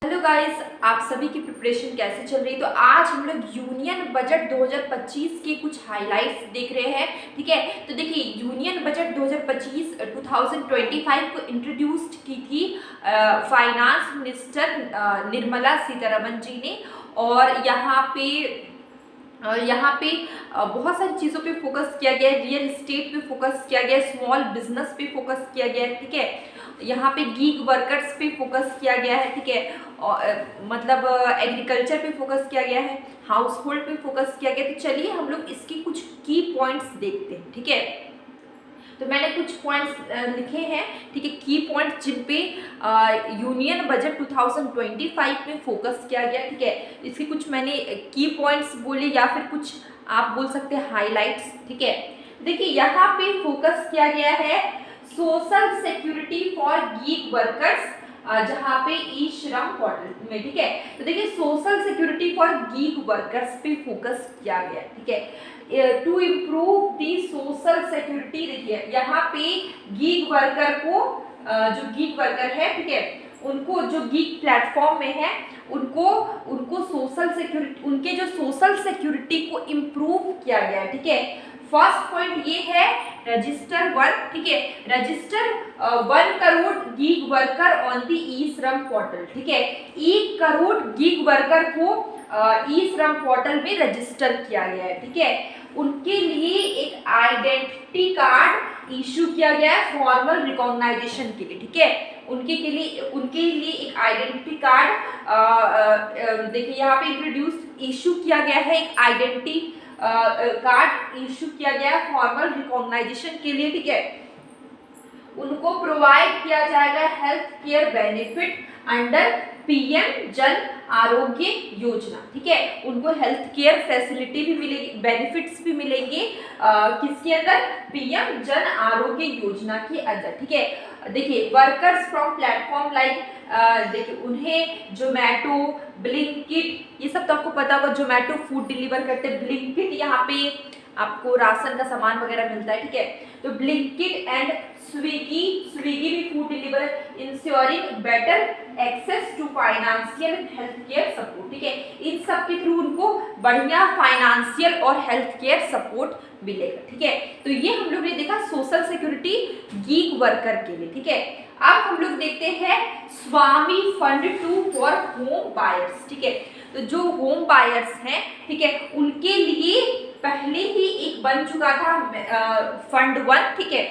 Hello guys, आप सभी की प्रिपरेशन कैसे चल रही है। तो आज हम लोग यूनियन बजट 2025 के कुछ हाइलाइट्स देख रहे हैं। ठीक है, तो देखिए यूनियन बजट 2025 2025 को इंट्रोड्यूस्ड की थी फाइनेंस मिनिस्टर निर्मला सीतारमण जी ने। और यहाँ पे बहुत सारी चीज़ों पे फोकस किया गया है। रियल एस्टेट पे फोकस किया गया है, स्मॉल बिजनेस पे फोकस किया गया है। ठीक है, यहाँ पे गीग वर्कर्स पे फोकस किया गया है। ठीक है, और मतलब एग्रीकल्चर पे फोकस किया गया है, हाउस होल्ड पे फोकस किया गया। तो चलिए हम लोग इसके कुछ की पॉइंट्स देखते हैं। ठीक है, तो मैंने कुछ पॉइंट्स लिखे हैं। ठीक है, की पॉइंट जिन पे यूनियन बजट 2025 में फोकस किया गया। ठीक है, इसके कुछ मैंने की पॉइंट्स बोले या फिर कुछ आप बोल सकते हैं हाइलाइट्स। ठीक है, देखिए यहाँ पे फोकस किया गया है social security for gig workers, जहाँ पे ई श्रम पोर्टल में। ठीक है, तो देखिए social security for gig workers पे फोकस किया गया। ठीक है, to improve the social security. देखिए यहाँ पे गीग वर्कर को जो गीग वर्कर है, ठीक है, उनको जो गीग प्लेटफॉर्म में है उनको उनको सोशल सिक्योरिटी, उनके जो सोशल सिक्योरिटी को इम्प्रूव किया गया। ठीक है, फर्स्ट पॉइंट ये है रजिस्टर 1। ठीक है, register 1 crore gig worker on the e Shram portal. ठीक है, 1 करोड़ गीग वर्कर को ई श्रम पोर्टल में रजिस्टर किया गया है। ठीक है, उनके लिए एक आइडेंटिटी कार्ड इशू किया गया है फॉर्मल रिकॉग्नाइजेशन के लिए। ठीक है, उनके लिए एक आइडेंटिटी कार्ड देखिए यहाँ पे इंट्रोड्यूस इशू किया गया है। एक आइडेंटिटी कार्ड इशू किया गया फॉर्मल रिकॉग्नाइजेशन के लिए। ठीक है, उनको प्रोवाइड किया जाएगा health care benefit under PM Jan Arogya Yojana. ठीक है, उनको हेल्थ केयर फैसिलिटी भी मिलेगी, बेनिफिट्स भी मिलेंगे किसके अंदर, पीएम जन आरोग्य योजना के अंदर। ठीक है, देखिए वर्कर्स फ्रॉम प्लेटफॉर्म लाइक, देखिए उन्हें जोमेटो, ब्लिंकिट, ये सब तो आपको पता होगा, जोमेटो फूड डिलीवर करते हैं, ब्लिंकिट यहाँ पे आपको राशन का सामान वगैरह मिलता है। ठीक है, तो ब्लिंकिट एंड स्विगी भी food deliver, insuring better access to financial health care support. ठीक है, इन सब के थ्रू उनको बढ़िया फाइनेंशियल और हेल्थ केयर सपोर्ट मिलेगा। ठीक है, तो ये हम लोग ने देखा सोशल सिक्योरिटी गीग वर्कर के लिए। ठीक है, अब हम लोग देखते हैं स्वामी फंड 2 फॉर होम बायर्स। ठीक है, तो जो होम बायर्स हैं, ठीक है, उनके लिए पहले ही एक बन चुका था फंड 1। ठीक है,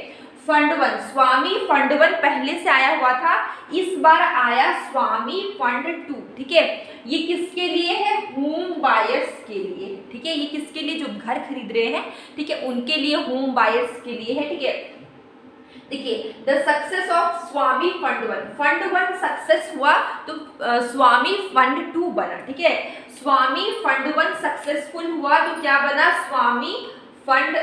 फंड 1, स्वामी फंड 1 पहले से आया हुआ था, इस बार आया स्वामी फंड 2। ठीक है, ये किसके लिए है, होम बायर्स के लिए। ठीक है, ये किसके लिए, जो घर खरीद रहे हैं, ठीक है, उनके लिए, होम बायर्स के लिए है। ठीक है, देखिए the success of Swami fund 1 success हुआ तो स्वामी फंड 2 बना। ठीक है, स्वामी फंड 1 सक्सेसफुल हुआ तो क्या बना, स्वामी फंड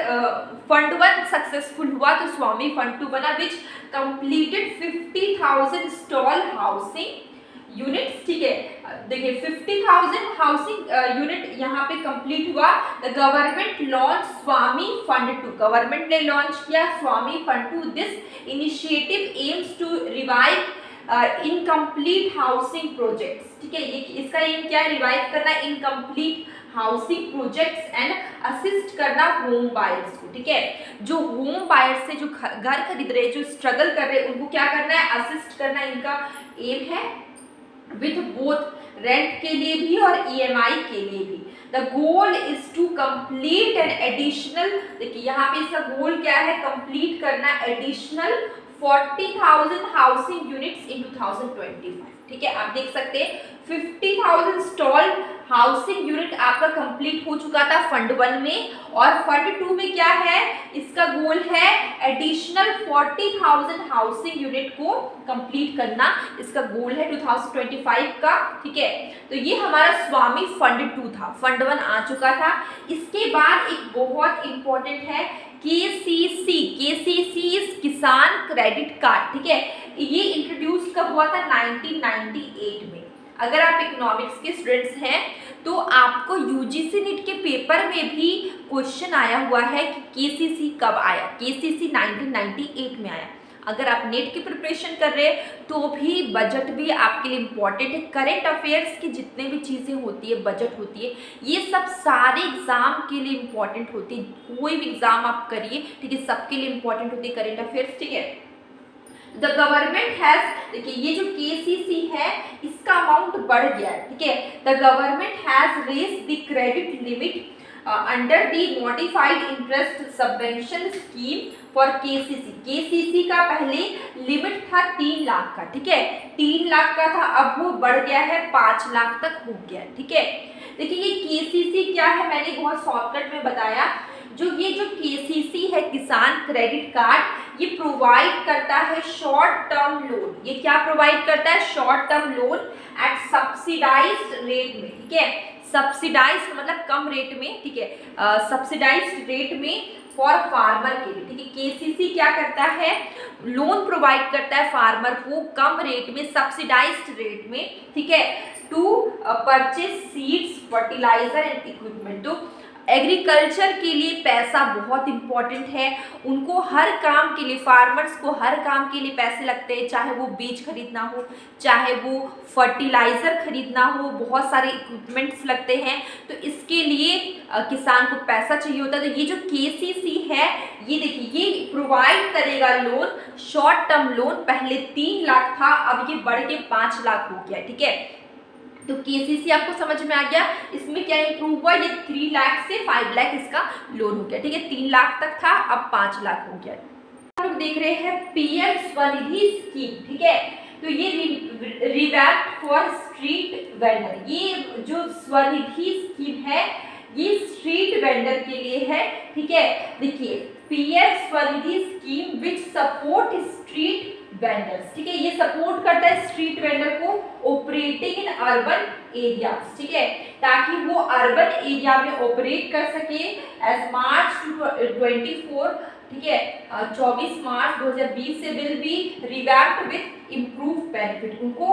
1 सक्सेसफुल हुआ तो स्वामी फंड 2 बना, विच कंप्लीटेड 50,000 स्टॉल हाउसिंग यूनिट्स। ठीक है, देखिए 50,000 हाउसिंग यूनिट यहाँ पे कंप्लीट हुआ। द गवर्नमेंट लॉन्च स्वामी फंड 2, गवर्नमेंट ने लॉन्च किया स्वामी fund 2। This initiative aims to revive incomplete housing projects. ठीक है, ये इसका एम क्या है, रिवाइव करना incomplete housing projects and assist करना होम बायर्स को। ठीक है, जो होम बायर्स से जो घर खरीद रहे हैं, जो स्ट्रगल कर रहे हैं, उनको क्या करना है, असिस्ट करना इनका एम है, विथ बोथ रेंट के लिए भी और ईएमआई के लिए भी। The goal is to complete an additional, देखिए यहाँ पे इसका गोल क्या है, कंप्लीट करना एडिशनल 40,000 हाउसिंग यूनिट्स इन 2025। ठीक है, आप देख सकते हैं 50,000 स्टॉल हाउसिंग यूनिट आपका कंप्लीट हो चुका था फंड 1 में, और फंड 2 में क्या है, इसका गोल है एडिशनल 40,000 हाउसिंग यूनिट को कंप्लीट करना, इसका गोल है 2025 का। ठीक है, तो ये हमारा स्वामी फंड 2 था, फंड 1 आ चुका था। इसके बाद एक बहुत इंपॉर्टेंट है केसीसी इज किसान क्रेडिट कार्ड। ठीक है, ये इंट्रोड्यूस कब हुआ था, 1998 में। अगर आप इकोनॉमिक्स के स्टूडेंट्स हैं तो आपको यूजीसी नीट के पेपर में भी क्वेश्चन आया हुआ है कि केसीसी कब आया, केसीसी 1998 में आया। अगर आप नेट की प्रिपरेशन कर रहे हैं तो भी बजट भी आपके लिए इम्पॉर्टेंट है। करेंट अफेयर्स की जितने भी चीज़ें होती है, बजट होती है, ये सब सारे एग्जाम के लिए इम्पॉर्टेंट होती है। कोई भी एग्जाम आप करिए, ठीक है, सबके लिए इम्पॉर्टेंट होती है करेंट अफेयर्स, ठीक है। द गवर्नमेंट हैज, देखिए ये जो केसीसी है इसका अमाउंट बढ़ गया है, ठीक है। The government has raise the credit limit under the modified interest subvention scheme for KCC. KCC का पहले लिमिट था 3 लाख का, ठीक है, 3 लाख का था, अब वो बढ़ गया है 5 लाख तक हो गया, ठीक है। देखिए ये केसीसी क्या है, मैंने बहुत शॉर्टकट में बताया। ये जो केसीसी है, किसान क्रेडिट कार्ड, ये प्रोवाइड करता है शॉर्ट टर्म लोन। ये क्या प्रोवाइड करता है? Short term loan eight subsidised rate में, ठीक है। सब्सिडाइज्ड मतलब कम रेट में, ठीक है, सब्सिडाइज्ड रेट में फॉर फार्मर के लिए, ठीक है। केसीसी क्या करता है? लोन प्रोवाइड करता है फार्मर को कम रेट में, सब्सिडाइज्ड रेट में, ठीक है, to purchase seeds, fertiliser and equipment. तो एग्रीकल्चर के लिए पैसा बहुत इंपॉर्टेंट है। उनको हर काम के लिए, फार्मर्स को हर काम के लिए पैसे लगते हैं, चाहे वो बीज खरीदना हो, चाहे वो फर्टिलाइज़र खरीदना हो, बहुत सारे इक्विपमेंट्स लगते हैं। तो इसके लिए किसान को पैसा चाहिए होता है। तो ये जो केसीसी है, ये देखिए ये प्रोवाइड करेगा लोन, शॉर्ट टर्म लोन। पहले 3 लाख था, अब ये बढ़ के 5 लाख हो गया, ठीक है। तो केसीसी आपको समझ में आ गया। इसमें क्या इंप्रूव हुआ? ये 3 लाख से 5 लाख इसका लोन हो गया, ठीक है। 3 लाख तक था, अब 5 लाख हो गया। हम लोग देख रहे हैं पीएम स्वनिधि स्कीम, ठीक है। तो ये रिवैम्प्ड फॉर स्ट्रीट वेंडर। ये जो स्वनिधि स्कीम है ये स्ट्रीट वेंडर के लिए है, ठीक है। देखिए PM Svanidhi scheme which support street vendors, ठीक है, ये सपोर्ट करता है स्ट्रीट वेंडर को ऑपरेटिंग इन अर्बन एरियाज, ठीक है, ताकि वो अर्बन एरिया में ऑपरेट कर सके। एज मार्च 24, ठीक है, 24 मार्च 2020 से will be revamped with improve benefit. उनको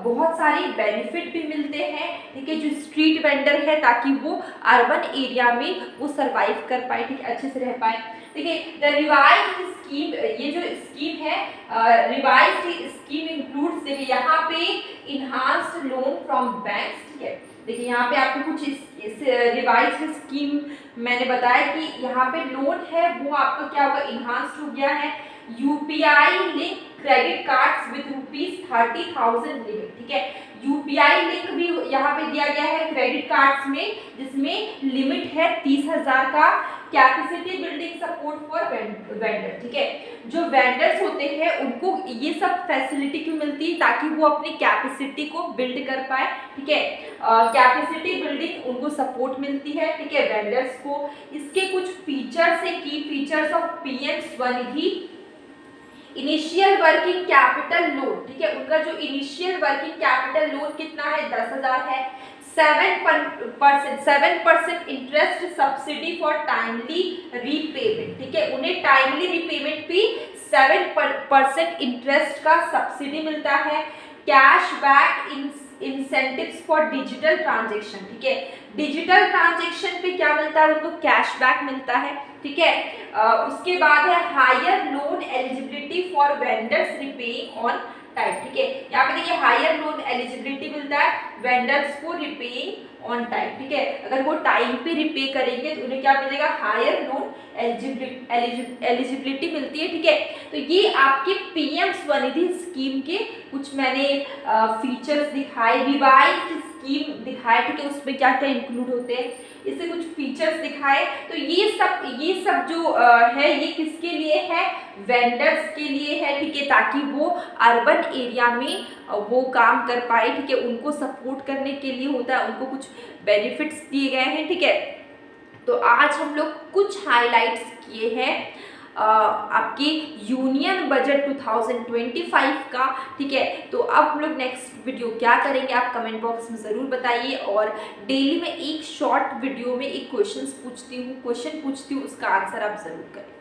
बहुत सारी बेनिफिट भी मिलते हैं, ठीक है, जो स्ट्रीट वेंडर है, ताकि वो अर्बन एरिया में वो सर्वाइव कर पाए, ठीक है, अच्छे से रह पाए। देखिए द रिवाइज्ड स्कीम, ये जो स्कीम है रिवाइज्ड स्कीम इंक्लूड्स, देखिए यहाँ पे इनहांस्ड लोन फ्रॉम बैंक्स, ठीक है। देखिए यहाँ पे आपको कुछ इस रिवाइज्ड स्कीम मैंने बताया कि यहाँ पे लोन है वो आपका क्या होगा? इनहांस्ड हो गया है। UPI link credit cards with ₹30,000 limit, ठीक है। यूपीआई लिंक भी यहाँ पे दिया गया है क्रेडिट कार्ड्स में, जिसमें लिमिट है 30,000 का। Capacity building support for vendor, ठीक है। जो वेंडर्स होते हैं उनको ये सब फैसिलिटी क्यों मिलती है? ताकि वो अपनी कैपेसिटी को बिल्ड कर पाए, ठीक है। कैपेसिटी बिल्डिंग उनको सपोर्ट मिलती है, ठीक है, वेंडर्स को। इसके कुछ फीचर्स है, की features of PM Svanidhi. Initial working capital loan, ठीक है, उनका जो इनिशियल वर्किंग कैपिटल लोन कितना है? 10,000 है। 7% interest subsidy for timely repayment, ठीक है, उन्हें टाइमली रीपेमेंट भी 7% इंटरेस्ट का सब्सिडी मिलता है। Cashback incentives for digital transaction, ठीक है, डिजिटल ट्रांजेक्शन पे क्या मिलता है? उनको कैशबैक मिलता है, ठीक है। उसके बाद है higher loan eligibility for vendors repaying on time, ठीक है। यहाँ पे देखिए हायर लोन एलिजिबिलिटी मिलता है वेंडर्स को रिपेइंग ऑन टाइम, ठीक है। अगर वो टाइम पे रिपे करेंगे तो उन्हें क्या मिलेगा? हायर लोन एलिजिबिलिटी मिलती है, ठीक है। तो ये आपके पीएम स्वनिधि स्कीम के कुछ मैंने फीचर्स दिखाए, रिवाइज्ड स्कीम दिखाए, ठीक है, उसमें क्या क्या इंक्लूड होते हैं, इससे कुछ फीचर्स दिखाए। तो ये सब जो है ये किसके लिए है? वेंडर्स के लिए है, ठीक है, ताकि वो अर्बन एरिया में वो काम कर पाए, ठीक है, उनको सपोर्ट करने के लिए होता है, उनको कुछ बेनिफिट्स दिए गए हैं, ठीक है। तो आज हम लोग कुछ हाइलाइट्स किए हैं आपकी यूनियन बजट 2025 का, ठीक है। तो अब हम लोग नेक्स्ट वीडियो क्या करेंगे आप कमेंट बॉक्स में ज़रूर बताइए। और डेली में एक शॉर्ट वीडियो में एक क्वेश्चन पूछती हूँ, उसका आंसर आप ज़रूर करें।